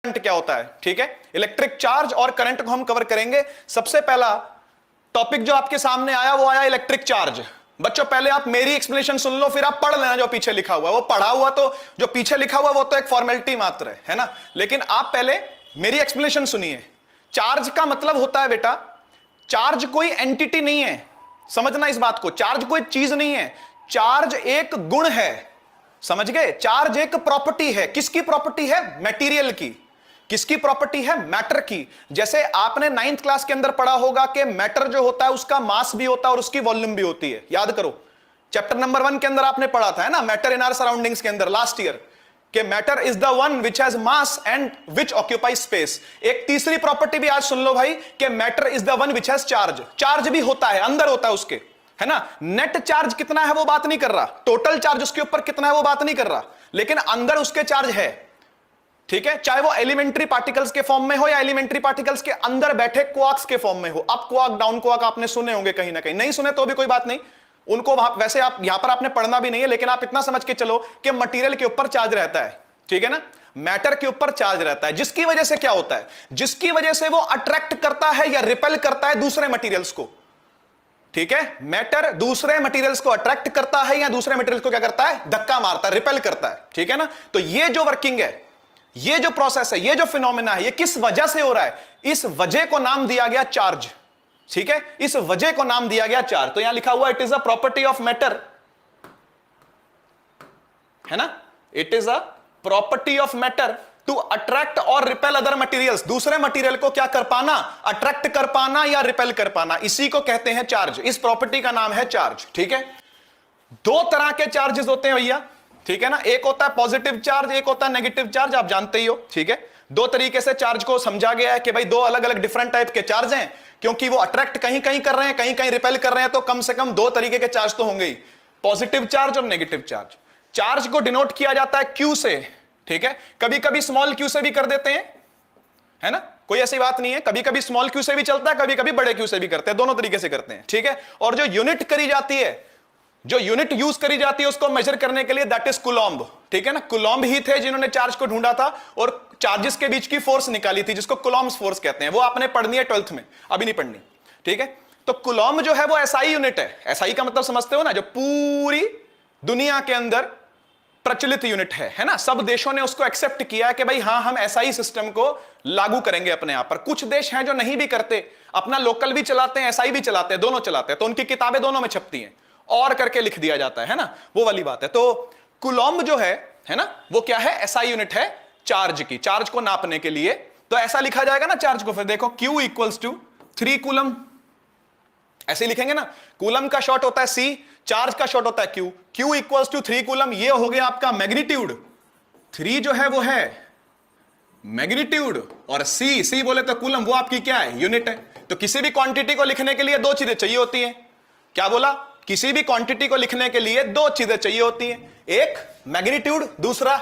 क्या होता है, ठीक है। इलेक्ट्रिक चार्ज और करंट को हम कवर करेंगे। सबसे पहला टॉपिक जो आपके सामने आया वो आया इलेक्ट्रिक चार्ज। बच्चों पहले आप मेरी एक्सप्लेनेशन सुन लो, फिर आप पढ़ लेना जो पीछे लिखा हुआ है। वो पढ़ा हुआ तो जो पीछे लिखा हुआ वो तो एक फॉर्मेलिटी मात्र है ना, लेकिन आप पहले मेरी एक्सप्लेनेशन सुनिए। चार्ज का मतलब होता है बेटा, चार्ज कोई एंटिटी नहीं है, समझना इस बात को। चार्ज कोई चीज नहीं है, चार्ज एक गुण है, समझ गए। चार्ज एक प्रॉपर्टी है। किसकी प्रॉपर्टी है? मटेरियल की। किसकी प्रॉपर्टी है? मैटर की। जैसे आपने 9th क्लास के अंदर पढ़ा होगा कि मैटर जो होता है उसका मास भी होता है और उसकी वॉल्यूम भी होती है। याद करो, चैप्टर नंबर 1 के अंदर आपने पढ़ा था, है ना, मैटर इन आवर सराउंडिंग्स के अंदर लास्ट ईयर, कि matter is the one which has mass and which occupy space. एक तीसरी प्रॉपर्टी भी आज सुन लो भाई, कि matter is the one which has charge. Charge भी होता है, अंदर होता है उसके, है ना। नेट चार्ज कितना है वो बात नहीं कर रहा, टोटल चार्ज उसके ऊपर कितना है वो बात नहीं कर रहा, लेकिन अंदर उसके चार्ज है, ठीक है। चाहे वो एलिमेंट्री पार्टिकल्स के फॉर्म में हो या एलिमेंट्री पार्टिकल्स के अंदर बैठे क्वार्क्स के फॉर्म में हो। अप क्वार्क डाउन क्वार्क आपने सुने होंगे कहीं ना कहीं, नहीं सुने तो भी कोई बात नहीं, उनको वैसे आप यहां पर आपने पढ़ना भी नहीं है, लेकिन आप इतना समझ के चलो कि मटेरियल के ऊपर चार्ज रहता है, ठीक है ना। मैटर के ऊपर चार्ज रहता है, जिसकी वजह से क्या होता है, जिसकी वजह से वो अट्रैक्ट करता है या रिपेल करता है दूसरे मटेरियल्स को, ठीक है। मैटर दूसरे मटेरियल्स को अट्रैक्ट करता है या दूसरे मटेरियल्स को क्या करता है, धक्का मारता है, रिपेल करता है, ठीक है ना। तो ये जो वर्किंग है, ये जो प्रोसेस है, ये जो फिनोमेना है, ये किस वजह से हो रहा है? इस वजह को नाम दिया गया चार्ज, ठीक है। इस वजह को नाम दिया गया चार्ज। तो यहां लिखा हुआ it is a property of matter, है ना। It is a property of matter to attract और रिपेल अदर मटेरियल्स। दूसरे मटेरियल को क्या कर पाना, अट्रैक्ट कर पाना या रिपेल कर पाना, इसी को कहते हैं चार्ज। इस प्रॉपर्टी का नाम है चार्ज, ठीक है। दो तरह के चार्जेस होते हैं भैया, ठीक है ना। एक होता है पॉजिटिव चार्ज, एक होता है नेगेटिव चार्ज, आप जानते ही हो, ठीक है। दो तरीके से चार्ज को समझा गया है कि भाई दो अलग अलग डिफरेंट टाइप के चार्ज हैं, क्योंकि वो अट्रैक्ट कहीं कहीं कर रहे हैं, कहीं कहीं रिपेल कर रहे हैं, तो कम से कम दो तरीके के चार्ज तो होंगे ही, पॉजिटिव चार्ज और नेगेटिव चार्ज। चार्ज को डिनोट किया जाता है क्यू से, ठीक है। कभी कभी स्मॉल क्यू से भी कर देते हैं, है ना, कोई ऐसी बात नहीं है। कभी कभी स्मॉल क्यू से भी चलता है, कभी कभी बड़े क्यू से भी करते हैं, दोनों तरीके से करते हैं, ठीक है। और जो यूनिट करी जाती है, जो यूनिट यूज करी जाती है उसको मेजर करने के लिए, दैट इज कूलॉम्ब, ठीक है ना। कूलॉम्ब ही थे जिन्होंने चार्ज को ढूंढा था और चार्जेस के बीच की फोर्स निकाली थी, जिसको कूलॉम्ब्स फोर्स कहते हैं। वो आपने पढ़नी है 12th में, अभी नहीं पढ़नी, ठीक है। तो कूलॉम्ब जो है वो एसआई यूनिट है। एसआई का मतलब समझते हो ना, जो पूरी दुनिया के अंदर प्रचलित यूनिट है ना। सब देशों ने उसको एक्सेप्ट किया है कि भाई हाँ, हम एसआई सिस्टम को लागू करेंगे अपने यहां पर। कुछ देश हैं जो नहीं भी करते, अपना लोकल भी चलाते हैं, एसआई भी चलाते हैं, दोनों चलाते हैं, तो उनकी किताबें दोनों में छपती हैं और करके लिख दिया जाता है ना, वो वाली बात है। तो कूलॉम्ब जो है ना, वो क्या है, एसआई यूनिट है चार्ज की, चार्ज को नापने के लिए। तो ऐसा लिखा जाएगा ना चार्ज को, फिर देखो Q इक्वल्स टू 3 कूलम, ऐसे लिखेंगे ना। कूलम का शॉर्ट होता है C, चार्ज का शॉर्ट होता है Q। Q equals to 3 coulomb, ये हो गया आपका मैग्नीट्यूड। 3 जो है वो है मैग्नीट्यूड, और C बोले तो कूलम, वो आपकी क्या है, यूनिट है। तो किसी भी क्वांटिटी को लिखने के लिए दो चीजें चाहिए होती हैं। क्या बोला? किसी भी क्वांटिटी को लिखने के लिए दो चीजें चाहिए होती हैं, एक मैग्नीट्यूड, दूसरा